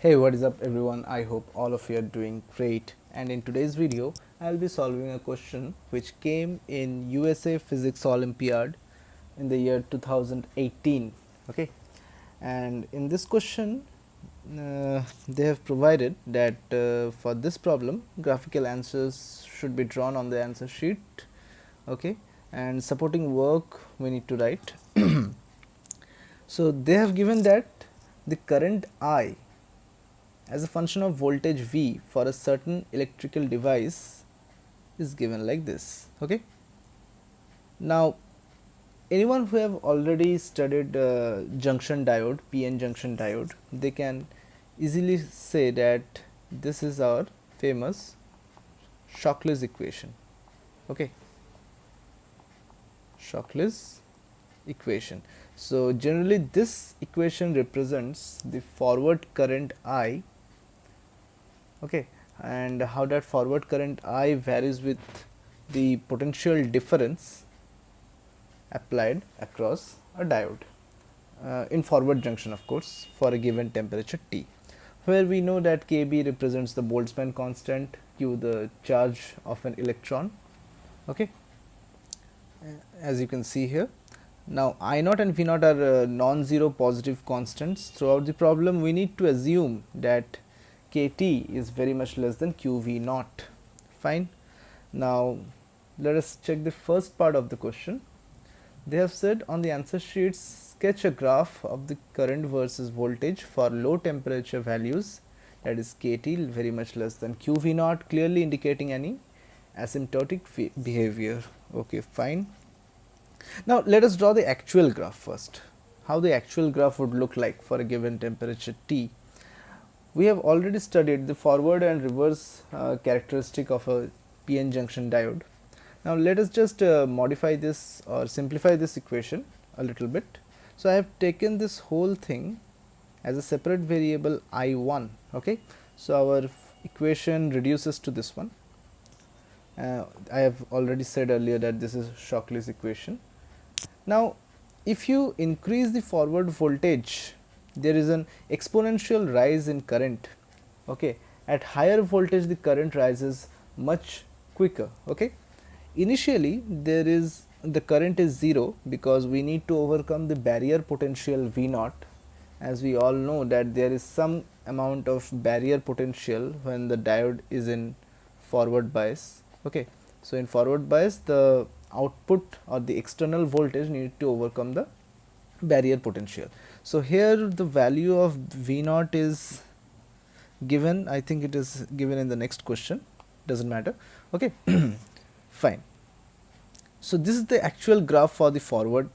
Hey, what is up everyone? I hope all of you are doing great, and in today's video I'll be solving a question which came in USA Physics Olympiad in the year 2018. Okay, and in this question they have provided that for this problem graphical answers should be drawn on the answer sheet. Okay, and supporting work we need to write. So they have given that the current I as a function of voltage V for a certain electrical device is given like this. Okay. Now, anyone who have already studied junction diode, PN junction diode, they can easily say that this is our famous Shockley's equation. Okay, Shockley's equation. So generally this equation represents the forward current I. Okay, and how that forward current I varies with the potential difference applied across a diode in forward junction, of course, for a given temperature T, where we know that Kb represents the Boltzmann constant, Q the charge of an electron. Okay, as you can see here. Now I naught and V naught are non-zero positive constants. Throughout the problem we need to assume that Kt is very much less than Qv naught. Fine. Now let us check the first part of the question. They have said on the answer sheets, sketch a graph of the current versus voltage for low temperature values, that is Kt very much less than Qv naught, clearly indicating any asymptotic behavior. Okay, fine. Now let us draw the actual graph first. How the actual graph would look like for a given temperature T. We have already studied the forward and reverse characteristic of a PN junction diode. Now let us just modify this or simplify this equation a little bit. So I have taken this whole thing as a separate variable I1. Okay, so our equation reduces to this one. I have already said earlier that this is Shockley's equation. Now if you increase the forward voltage, there is an exponential rise in current. Okay, at higher voltage the current rises much quicker. Okay, initially the current is 0 because we need to overcome the barrier potential V naught, as we all know that there is some amount of barrier potential when the diode is in forward bias. Okay, so in forward bias the output or the external voltage need to overcome the barrier potential. So here the value of V naught is given, I think it is given in the next question, doesn't matter. Okay, fine. So this is the actual graph for the forward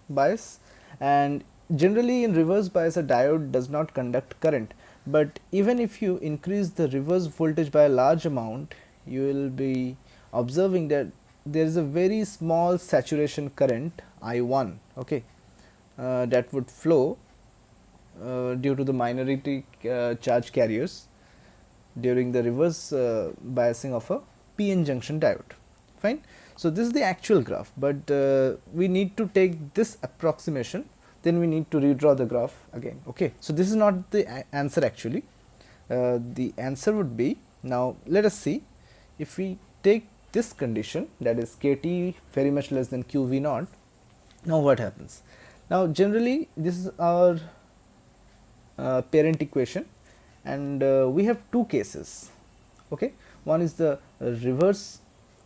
bias, and generally in reverse bias a diode does not conduct current, but even if you increase the reverse voltage by a large amount, you will be observing that there is a very small saturation current I1. Okay, that would flow due to the minority charge carriers during the reverse biasing of a PN junction diode. Fine. So this is the actual graph, but we need to take this approximation, then we need to redraw the graph again. Okay, so this is not the answer actually. The answer would be, now let us see, if we take this condition, that is Kt very much less than Qv naught, now what happens? Now generally this is our parent equation, and we have two cases. Okay, one is the reverse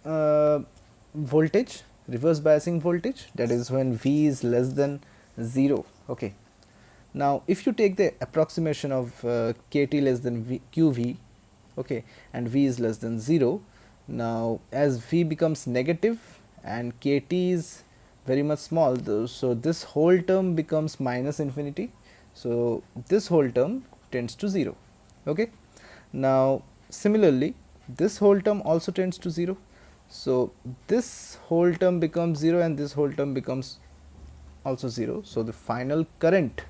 voltage, reverse biasing voltage, that is when V is less than 0. Okay, now if you take the approximation of Kt less than Qv, okay, and V is less than 0, now as V becomes negative and Kt is very much small, so this whole term becomes minus infinity, so this whole term tends to 0. Okay, now similarly this whole term also tends to 0, so this whole term becomes 0 and this whole term becomes also 0. So the final current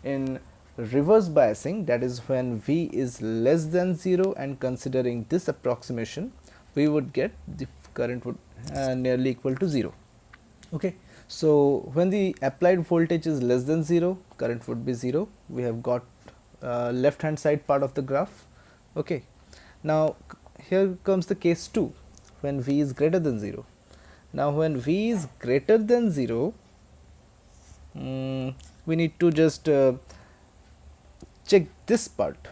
in reverse biasing, that is when V is less than 0, and considering this approximation we would get the current would nearly equal to 0. Okay, so when the applied voltage is less than 0, current would be 0. We have got left hand side part of the graph. Okay, now here comes the case 2, when V is greater than 0. Now when V is greater than 0, we need to just check this part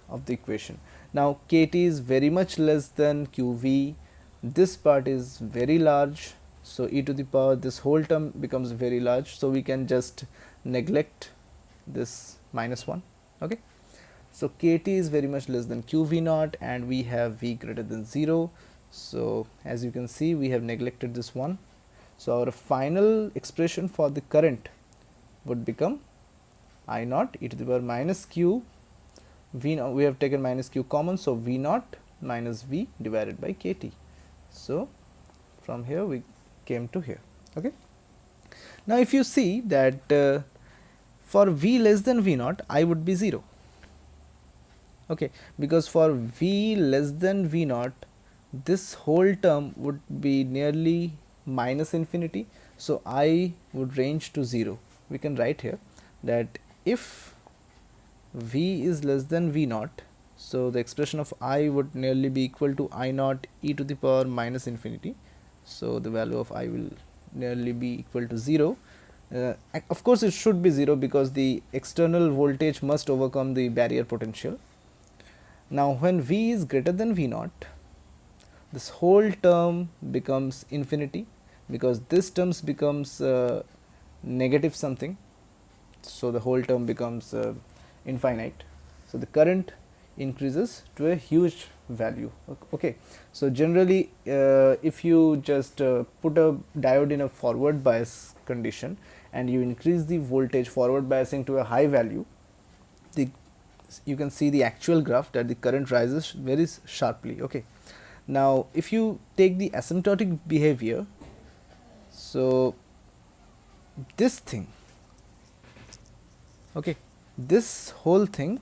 of the equation. Now kT is very much less than qV, this part is very large, so e to the power, this whole term becomes very large, so we can just neglect this -1. Okay, so kT is very much less than qV naught, and we have V greater than 0. So as you can see, we have neglected this one. So our final expression for the current would become I naught e to the power minus q V naught, we have taken minus q common, so V naught minus V divided by kT. So from here we came to here. Okay, now if you see that for V less than V naught, I would be 0. Okay, because for V less than V naught, this whole term would be nearly minus infinity, so I would range to 0. We can write here that if V is less than V naught, so the expression of I would nearly be equal to I naught e to the power minus infinity. So the value of I will nearly be equal to 0. Of course it should be 0, because the external voltage must overcome the barrier potential. Now when V is greater than V naught, this whole term becomes infinity, because this terms becomes negative something, so the whole term becomes infinite. So the current increases to a huge value. Okay, so generally if you just put a diode in a forward bias condition and you increase the voltage forward biasing to a high value, you can see the actual graph that the current rises very sharply. Okay, now if you take the asymptotic behavior, so this thing, okay, this whole thing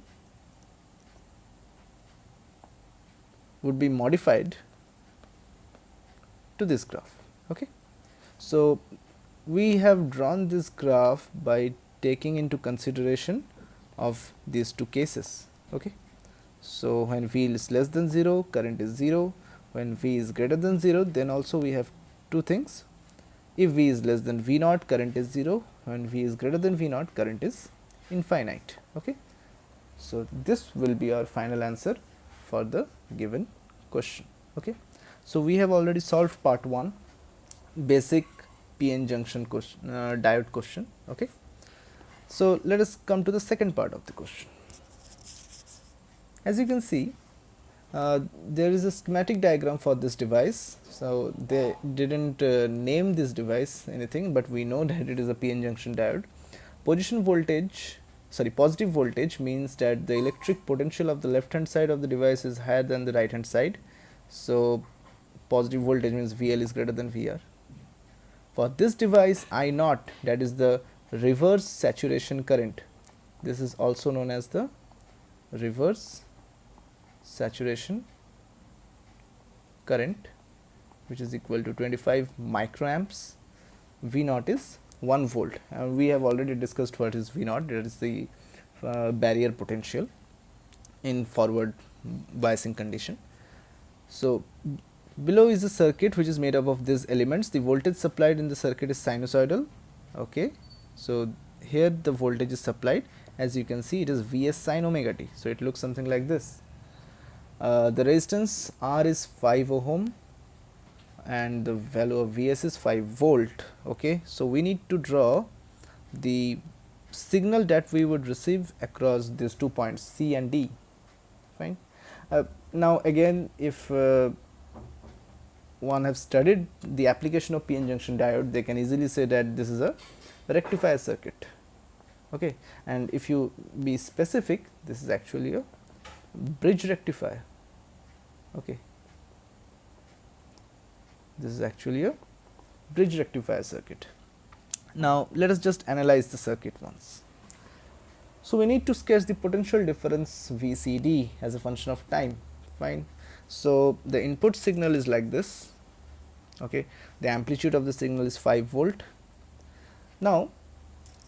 would be modified to this graph. Okay, so we have drawn this graph by taking into consideration of these two cases. Okay, so when V is less than 0, current is 0. When V is greater than 0, then also we have two things. If V is less than V naught, current is 0. When V is greater than V naught, current is infinite. Okay, so this will be our final answer for the given question. Okay, so we have already solved part 1, basic PN junction question, diode question. Okay, so let us come to the second part of the question. As you can see, there is a schematic diagram for this device. So they didn't name this device anything, but we know that it is a PN junction diode. Positive voltage means that the electric potential of the left hand side of the device is higher than the right hand side. So positive voltage means VL is greater than VR. For this device, I naught, that is the reverse saturation current, this is also known as the reverse saturation current, which is equal to 25 microamps. V naught is 1 volt, and we have already discussed what is V naught. That is the barrier potential in forward biasing condition. So below is a circuit which is made up of these elements. The voltage supplied in the circuit is sinusoidal. Okay, so here the voltage is supplied. As you can see, it is Vs sin omega t. So it looks something like this. The resistance R is 5 ohm and the value of Vs is 5 volt. Okay, so we need to draw the signal that we would receive across these 2 points C and D. Fine. Now again, if one have studied the application of PN junction diode, they can easily say that this is a rectifier circuit. Okay, and if you be specific, this is actually a bridge rectifier. Okay, this is actually a bridge rectifier circuit. Now let us just analyze the circuit once. So we need to sketch the potential difference VCD as a function of time. Fine. So the input signal is like this. Okay, the amplitude of the signal is 5 volt. Now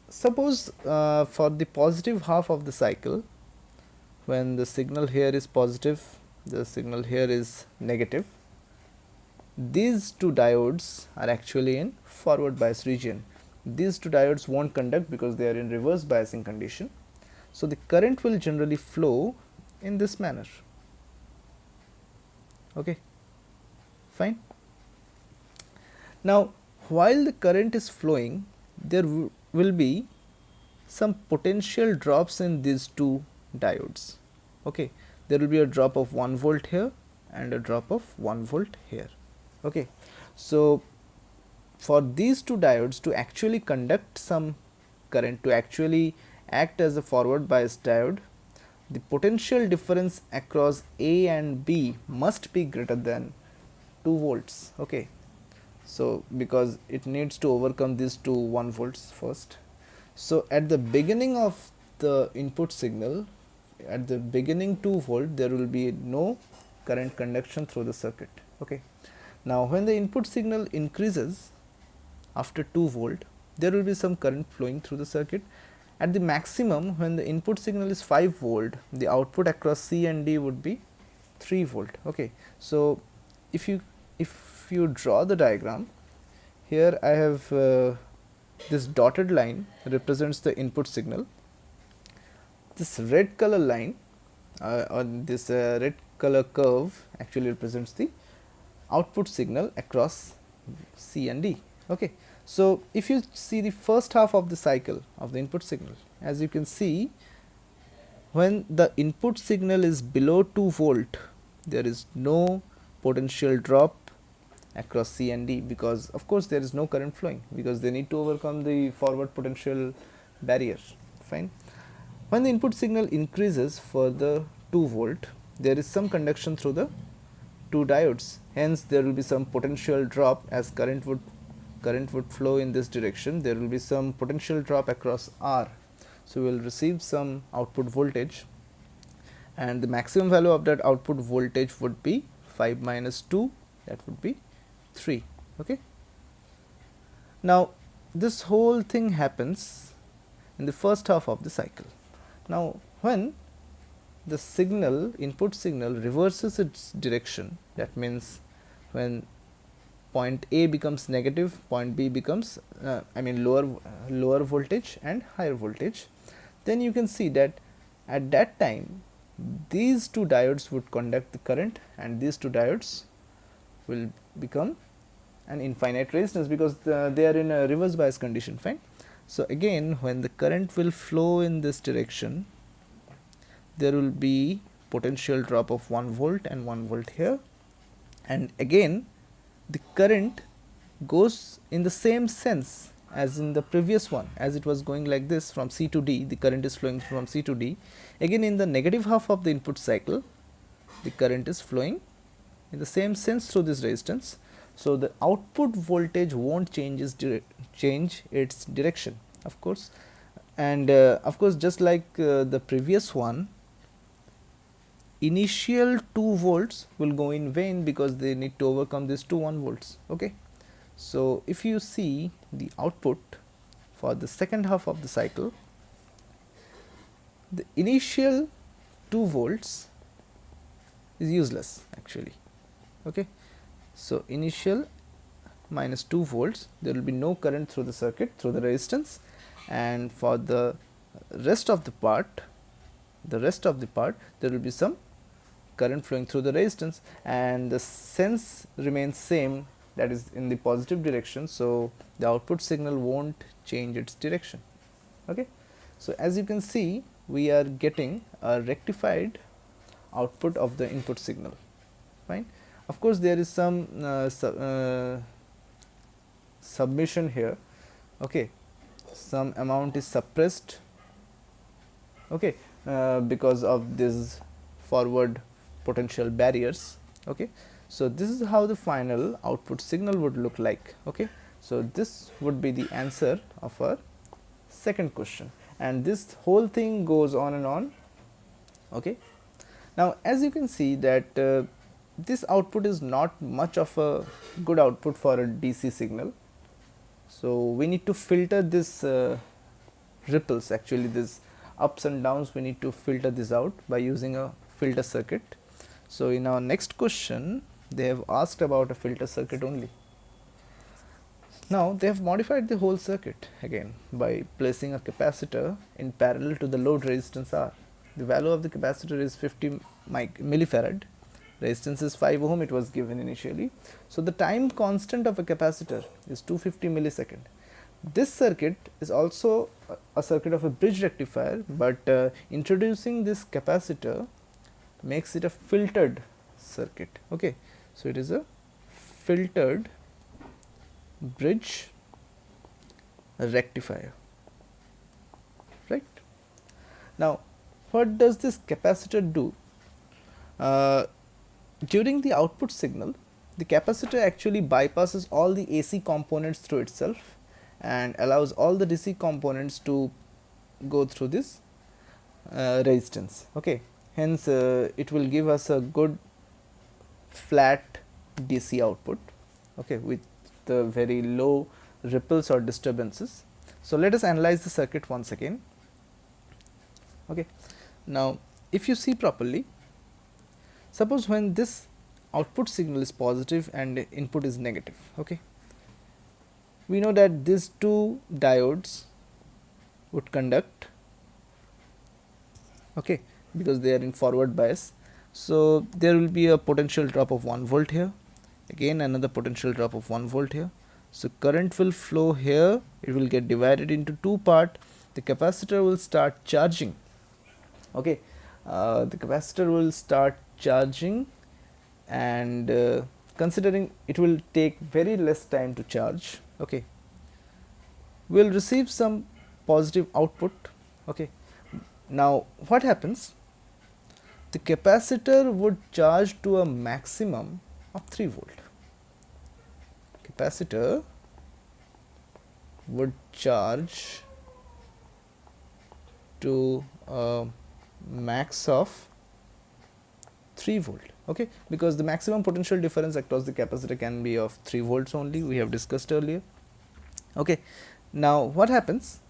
suppose for the positive half of the cycle, when the signal here is positive, the signal here is negative, these two diodes are actually in forward bias region. These two diodes won't conduct because they are in reverse biasing condition. So the current will generally flow in this manner. Okay, fine. Now while the current is flowing, there will be some potential drops in these two diodes. Okay, there will be a drop of 1 volt here and a drop of 1 volt here. Okay, so for these two diodes to actually conduct some current, to actually act as a forward bias diode, the potential difference across A and B must be greater than 2 volts. Okay, so because it needs to overcome these two 1 volts first. So at the beginning of the input signal, at the beginning 2 volt, there will be no current conduction through the circuit. Okay, now when the input signal increases after 2 volt, there will be some current flowing through the circuit. At the maximum, when the input signal is 5 volt, the output across C and D would be 3 volt. Okay, so if you draw the diagram, here I have this dotted line represents the input signal. This red color line or this red color curve actually represents the output signal across C and D. Okay, so if you see the first half of the cycle of the input signal, as you can see, when the input signal is below 2 volt, there is no potential drop across C and D, because of course there is no current flowing, because they need to overcome the forward potential barrier. Fine. When the input signal increases further 2 volt, there is some conduction through the two diodes, hence there will be some potential drop as current would flow in this direction. There will be some potential drop across R, so we will receive some output voltage, and the maximum value of that output voltage would be 5 minus 2, that would be 3. Okay, now this whole thing happens in the first half of the cycle. Now when the signal, input signal, reverses its direction, that means when point A becomes negative, point B becomes lower voltage and higher voltage, then you can see that at that time these two diodes would conduct the current, and these two diodes will become an infinite resistance, because they are in a reverse bias condition. Fine. So again, when the current will flow in this direction, there will be potential drop of 1 volt and 1 volt here, and again the current goes in the same sense as in the previous one. As it was going like this from C to D, the current is flowing from C to D. Again, in the negative half of the input cycle, the current is flowing in the same sense through this resistance. So the output voltage won't change its direction, of course, and of course, just like the previous one, initial 2 volts will go in vain because they need to overcome these two 1 volts. Okay, so if you see the output for the second half of the cycle, the initial 2 volts is useless actually. Okay, so initial minus 2 volts, there will be no current through the circuit, through the resistance, and for the rest of the part, there will be some current flowing through the resistance, and the sense remains same, that is in the positive direction. So the output signal won't change its direction. Okay, so as you can see, we are getting a rectified output of the input signal. Fine. Of course, there is some submission here. Okay, some amount is suppressed. Okay, because of this forward potential barriers. Okay, so this is how the final output signal would look like. Okay, so this would be the answer of our second question, and this whole thing goes on and on. Okay, now as you can see that this output is not much of a good output for a DC signal, so we need to filter this ripples, actually this ups and downs, we need to filter this out by using a filter circuit. So in our next question they have asked about a filter circuit only. Now they have modified the whole circuit again by placing a capacitor in parallel to the load resistance R. The value of the capacitor is 50 millifarad, resistance is 5 ohm, it was given initially. So the time constant of a capacitor is 250 millisecond. This circuit is also a circuit of a bridge rectifier, but introducing this capacitor makes it a filtered circuit. Okay, so it is a filtered bridge rectifier, right? Now what does this capacitor do? During the output signal, the capacitor actually bypasses all the AC components through itself and allows all the DC components to go through this resistance. Okay, hence it will give us a good flat DC output, okay, with the very low ripples or disturbances. So let us analyze the circuit once again. Okay, now if you see properly, suppose when this output signal is positive and input is negative, okay, we know that these two diodes would conduct, okay, because they are in forward bias. So there will be a potential drop of 1 volt here, again another potential drop of 1 volt here. So current will flow here, it will get divided into two parts. The capacitor will start charging, okay, the capacitor will start charging, and considering it will take very less time to charge, okay, we will receive some positive output. Okay, now what happens, the capacitor would charge to a maximum of 3 volt. Capacitor would charge to a max of 3 volt, okay, because the maximum potential difference across the capacitor can be of 3 volts only, we have discussed earlier. Okay, now what happens,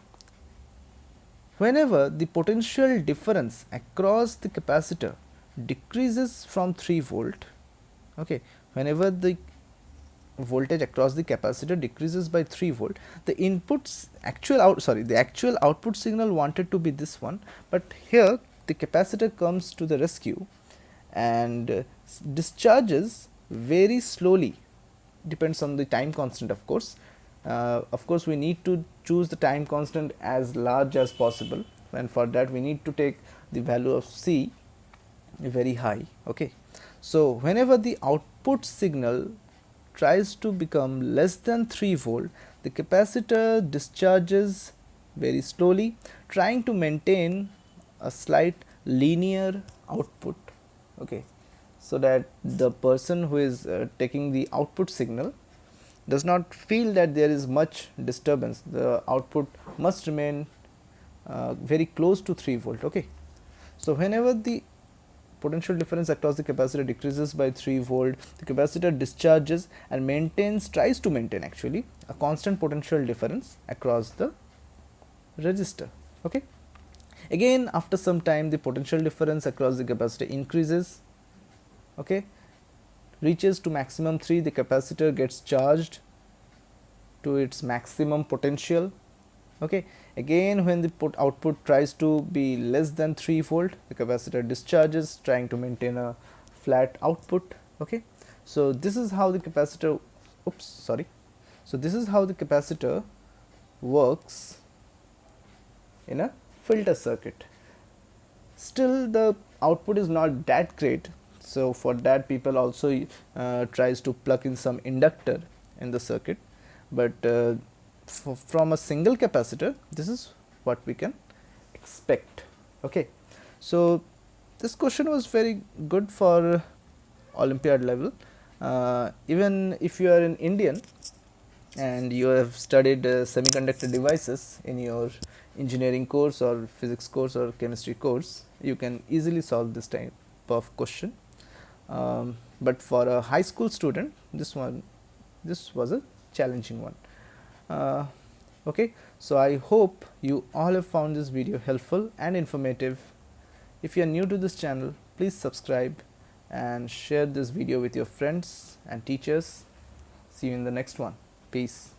whenever the potential difference across the capacitor decreases from 3 volt, okay, whenever the voltage across the capacitor decreases by 3 volt, the inputs the actual output signal wanted to be this one, but here the capacitor comes to the rescue and discharges very slowly, depends on the time constant, of course. Of course we need to choose the time constant as large as possible, and for that we need to take the value of C very high. Okay, so whenever the output signal tries to become less than 3 volt, the capacitor discharges very slowly, trying to maintain a slight linear output, okay, so that the person who is taking the output signal does not feel that there is much disturbance. The output must remain very close to 3 volt. Okay, so whenever the potential difference across the capacitor decreases by 3 volt, the capacitor discharges and tries to maintain actually a constant potential difference across the resistor. Okay, again after some time the potential difference across the capacitor increases, okay, reaches to maximum 3, the capacitor gets charged to its maximum potential. Okay, again when the output tries to be less than 3 volt, the capacitor discharges, trying to maintain a flat output. Okay, so this is how the capacitor this is how the capacitor works in a filter circuit. Still the output is not that great, so for that people also tries to plug in some inductor in the circuit, but from a single capacitor this is what we can expect. Okay, so this question was very good for Olympiad level. Even if you are an Indian and you have studied semiconductor devices in your engineering course or physics course or chemistry course, you can easily solve this type of question. But for a high school student, this was a challenging one. Okay, So I hope you all have found this video helpful and informative. If you are new to this channel, please subscribe and share this video with your friends and teachers. See you in the next one. Peace.